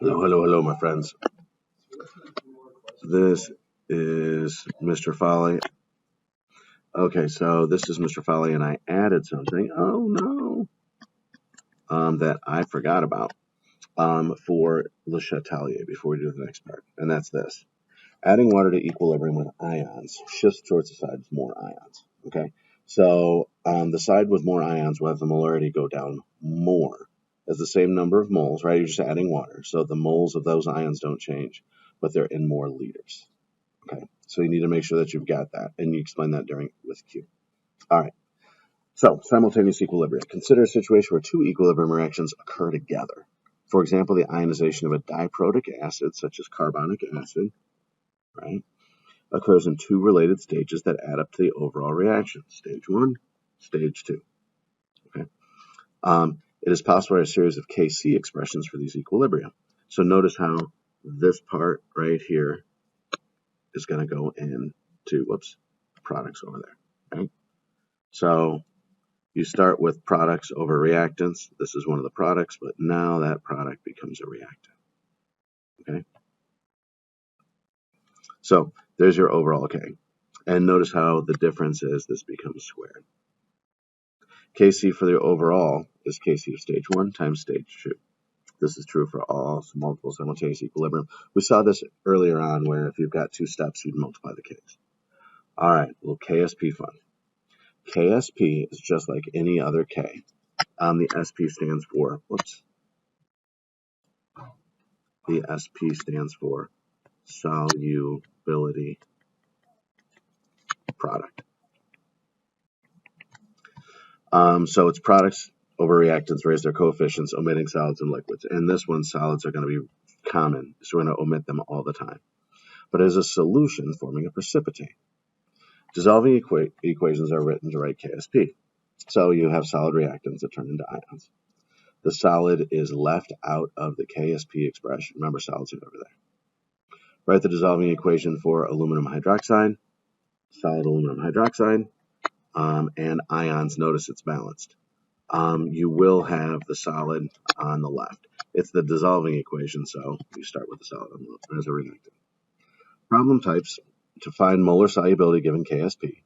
Hello, hello, hello, my friends. This is Mr. Folly. Okay, so this is Mr. Folly, and I added something. Oh no, that I forgot about for Le Chatelier before we do the next part, and that's this: adding water to equilibrium with ions shifts towards the side with more ions. Okay, so the side with more ions will have the molarity go down more. As the same number of moles, right? You're just adding water, so the moles of those ions don't change, but they're in more liters. Okay, so you need to make sure that you've got that, and you explain that during with Q. All right, so simultaneous equilibrium. Consider a situation where two equilibrium reactions occur together. For example, the ionization of a diprotic acid, such as carbonic acid, right, occurs in two related stages that add up to the overall reaction. Stage 1, stage 2. Okay. It is possible to have a series of Kc expressions for these equilibrium. So notice how this part right here is going to go into, products over there. Right? So you start with products over reactants. This is one of the products, but now that product becomes a reactant. Okay. So there's your overall K. And notice how the difference is this becomes squared. Kc for the overall is Kc of stage 1 times stage 2. This is true for all multiple simultaneous equilibrium. We saw this earlier on where if you've got two steps, you'd multiply the Ks. All right, a little KSP fun. KSP is just like any other K. The SP stands for, the SP stands for solubility product. So it's products over reactants raise their coefficients, omitting solids and liquids. And this one, solids are going to be common, so we're going to omit them all the time. But as a solution, forming a precipitate. Dissolving equations are written to write KSP. So you have solid reactants that turn into ions. The solid is left out of the KSP expression. Remember, solids are over there. Write the dissolving equation for aluminum hydroxide, solid aluminum hydroxide, and ions. Notice it's balanced. You will have the solid on the left. It's the dissolving equation, so you start with the solid as a reactant. Problem types to find molar solubility given KSP.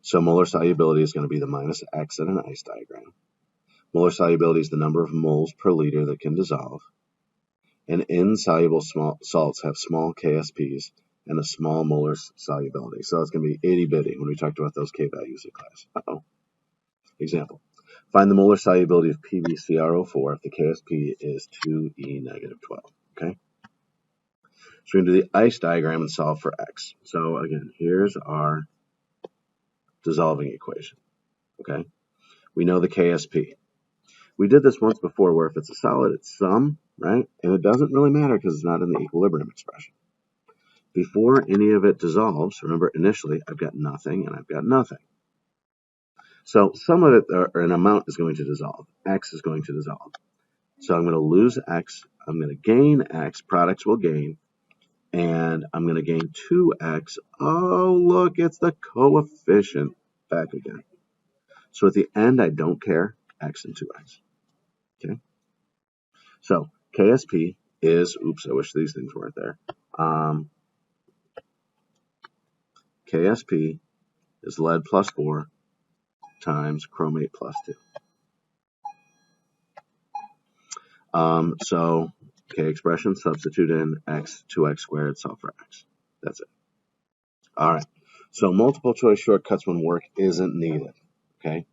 So molar solubility is going to be the minus X in an ice diagram. Molar solubility is the number of moles per liter that can dissolve. And insoluble salts have small KSPs and a small molar solubility. So it's going to be itty bitty when we talked about those K values in class. Example. Find the molar solubility of PbCrO4 if the KSP is 2e negative 12. Okay? So we're going to do the ice diagram and solve for X. So again, here's our dissolving equation. Okay? We know the KSP. We did this once before where if it's a solid, it's some, right? And it doesn't really matter because it's not in the equilibrium expression. Before any of it dissolves, remember initially I've got nothing and I've got nothing. So some of it, or an amount, is going to dissolve. X is going to dissolve. So I'm going to lose X. I'm going to gain X. Products will gain. And I'm going to gain 2X. Oh, look, it's the coefficient back again. So at the end, I don't care. X and 2X. Okay? So KSP is, oops, I wish these things weren't there. KSP is lead plus 4 times chromate plus 2. So K expression, substitute in X, 2X squared, solve for X. That's it. All right. So multiple choice shortcuts when work isn't needed. Okay.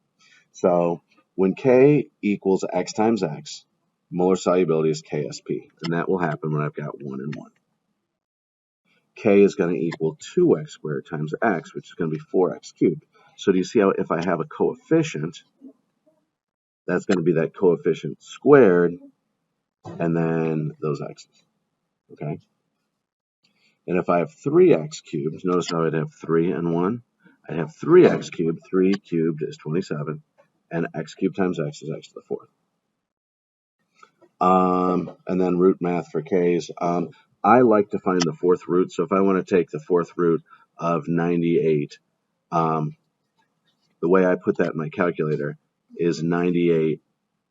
So when K equals X times X, molar solubility is KSP. And that will happen when I've got 1 and 1. K is going to equal 2X squared times X, which is going to be 4X cubed. So do you see how if I have a coefficient, that's going to be that coefficient squared, and then those x's, okay? And if I have 3x cubed, notice how I'd have 3 and 1. I'd have 3x cubed. 3 cubed is 27, and x cubed times x is x to the 4th. And then root math for k's. I like to find the 4th root, so if I want to take the 4th root of 98, the way I put that in my calculator is 98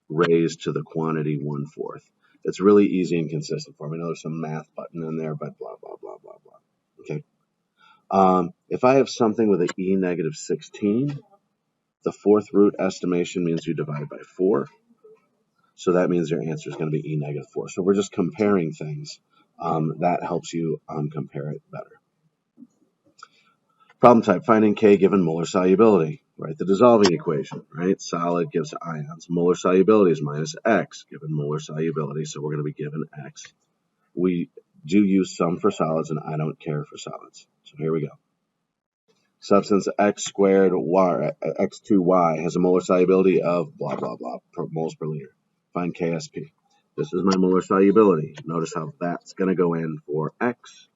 raised to the quantity 1/4. It's really easy and consistent for me. I know there's some math button in there, but blah, blah, blah, blah, blah. Okay. If I have something with an E negative 16, the fourth root estimation means you divide by 4. So that means your answer is going to be E negative 4. So we're just comparing things. That helps you compare it better. Problem type, finding K given molar solubility. Write the dissolving equation, right? Solid gives ions. Molar solubility is minus X given molar solubility, so we're going to be given X. We do use some for solids, and I don't care for solids. So here we go. Substance X squared Y, X2Y has a molar solubility of blah, blah, blah, moles per liter. Find KSP. This is my molar solubility. Notice how that's going to go in for X.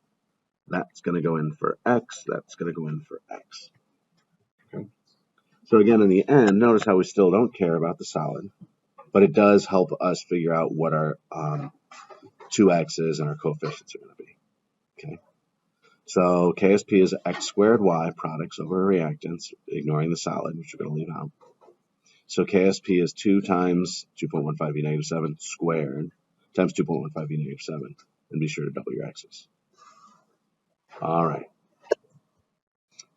That's going to go in for X. That's going to go in for X. Okay. So again, in the end, notice how we still don't care about the solid, but it does help us figure out what our 2x's and our coefficients are going to be. Okay. So KSP is X squared Y products over reactants, ignoring the solid, which we're going to leave out. So KSP is 2 times 2.15 e negative 7 squared times 2.15 e negative 7. And be sure to double your x's. All right.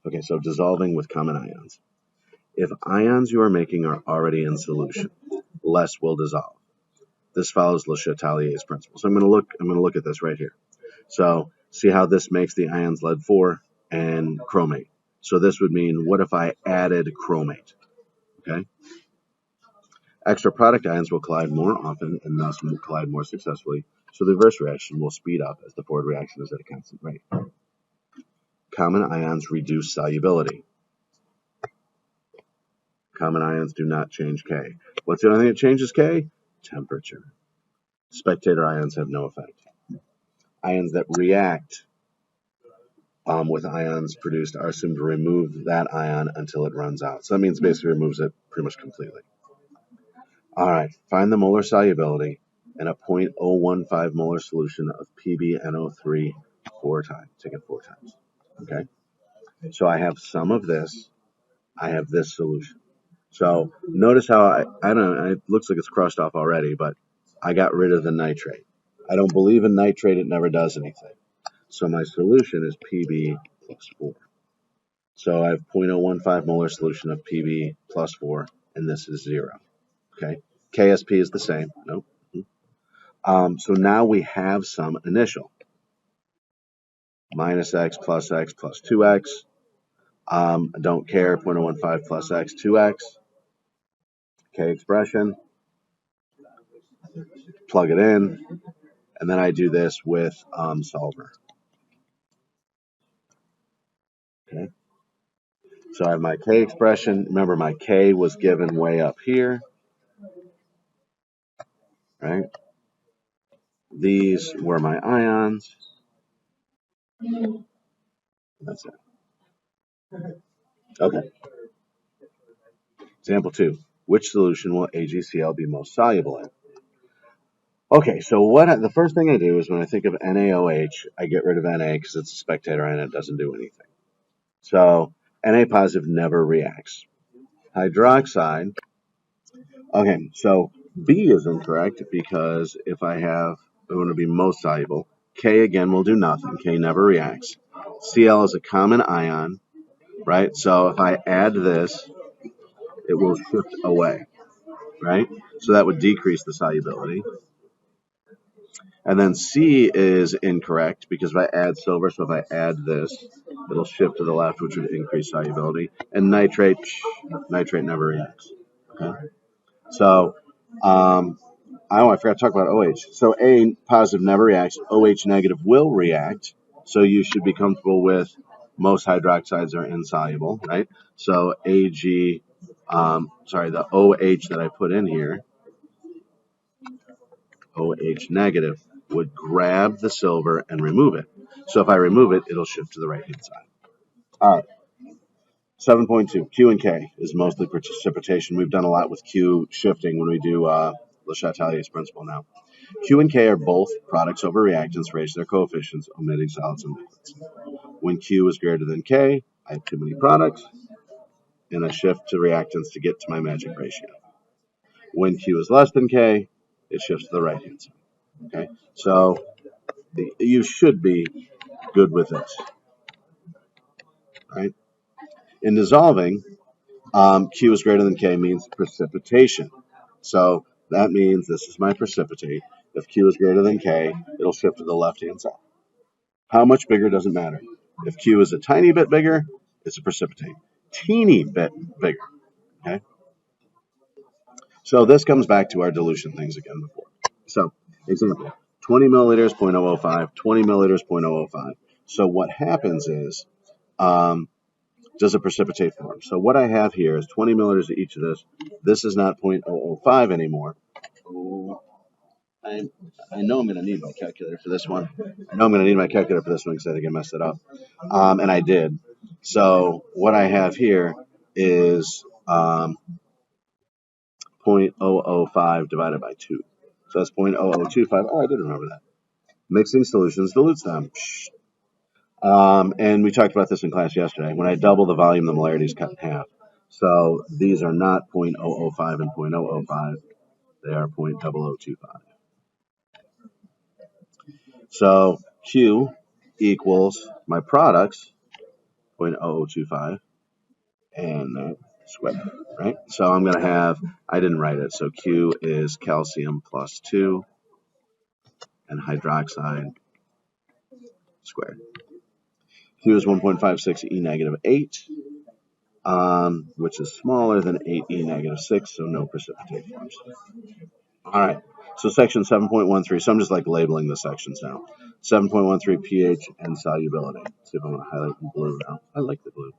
Okay, so dissolving with common ions. If ions you are making are already in solution, less will dissolve. This follows Le Chatelier's principle. So I'm going to look at this right here. So see how this makes the ions lead-4 and chromate. So this would mean, what if I added chromate? Okay. Extra product ions will collide more often and thus will collide more successfully. So the reverse reaction will speed up as the forward reaction is at a constant rate. Common ions reduce solubility. Common ions do not change K. What's the only thing that changes K? Temperature. Spectator ions have no effect. Ions that react with ions produced are assumed to remove that ion until it runs out. So that means basically removes it pretty much completely. All right, find the molar solubility in a 0.015 molar solution of PbNO3 4 times. Take it 4 times. Okay, so I have some of this. I have this solution. So notice how I don't know, it looks like it's crossed off already, but I got rid of the nitrate. I don't believe in nitrate, it never does anything. So my solution is Pb plus 4. So I have 0.015 molar solution of Pb plus 4, and this is 0. Okay, KSP is the same. Nope. So now we have some initial. Minus X plus 2X. I don't care, 0.015 plus X, 2X. K expression. Plug it in. And then I do this with solver. Okay. So I have my K expression. Remember, my K was given way up here. Right? These were my ions. That's it. Okay. Example 2. Which solution will AgCl be most soluble in? Okay, so the first thing I do is when I think of NaOH, I get rid of Na because it's a spectator ion and it doesn't do anything. So Na positive never reacts. Hydroxide. Okay, so B is incorrect because if I want to be most soluble, K again will do nothing. K never reacts. Cl is a common ion, right? So if I add this, it will shift away, right? So that would decrease the solubility. And then C is incorrect because if I add silver, so if I add this, it'll shift to the left, which would increase solubility. And nitrate never reacts. Okay. So, I forgot to talk about OH. So A positive never reacts. OH negative will react. So you should be comfortable with most hydroxides are insoluble, right? So the OH that I put in here, OH negative, would grab the silver and remove it. So if I remove it, it'll shift to the right-hand side. All right. 7.2, Q and K is mostly precipitation. We've done a lot with Q shifting when we do Le Chatelier's principle now. Q and K are both products over reactants raised to their coefficients, omitting solids and liquids. When Q is greater than K, I have too many products, and I shift to reactants to get to my magic ratio. When Q is less than K, it shifts to the right-hand side. Okay, so you should be good with this, right? In dissolving, Q is greater than K means precipitation. So that means this is my precipitate. If Q is greater than K, it'll shift to the left-hand side. How much bigger doesn't matter. If Q is a tiny bit bigger, it's a precipitate. Teeny bit bigger. Okay. So this comes back to our dilution things again before. So example, 20 milliliters, 0.005, 20 milliliters, 0.005. So what happens is, does a precipitate form? So what I have here is 20 milliliters of each of this. This is not 0.005 anymore. I know I'm going to need my calculator for this one. I know I'm going to need my calculator for this one because I think I messed it up. And I did. So what I have here is 0.005 divided by 2. So that's 0.0025. Oh, I did remember that. Mixing solutions dilutes them. And we talked about this in class yesterday. When I double the volume, the molarity is cut in half. So these are not 0.005 and 0.005. They are 0.0025. So Q equals my products, 0.0025, and that squared, right? So I'm going to have, I didn't write it, so Q is calcium plus 2 and hydroxide squared. Q is 1.56 E negative 8, which is smaller than 8 E negative 6, so no precipitate forms. All right, so section 7.13, so I'm just like labeling the sections now. 7.13 pH and solubility. Let's see if I'm going to highlight in blue now. I like the blue.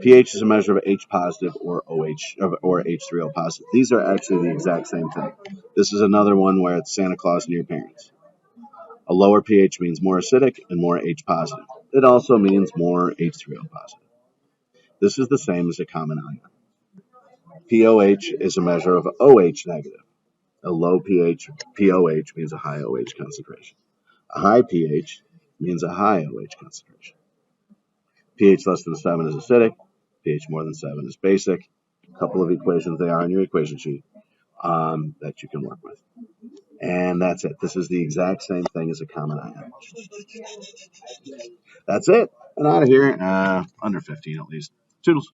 pH is a measure of H positive or OH or H3O positive. These are actually the exact same thing. This is another one where it's Santa Claus and your parents. A lower pH means more acidic and more H positive. It also means more H3O positive. This is the same as a common ion. pOH is a measure of OH negative. A low pH, pOH, means a high OH concentration. A high pH means a high OH concentration. pH less than 7 is acidic. pH more than 7 is basic. A couple of equations they are on your equation sheet that you can work with. And that's it. This is the exact same thing as a common ion. That's it. And out of here, under 15 at least. Toodles.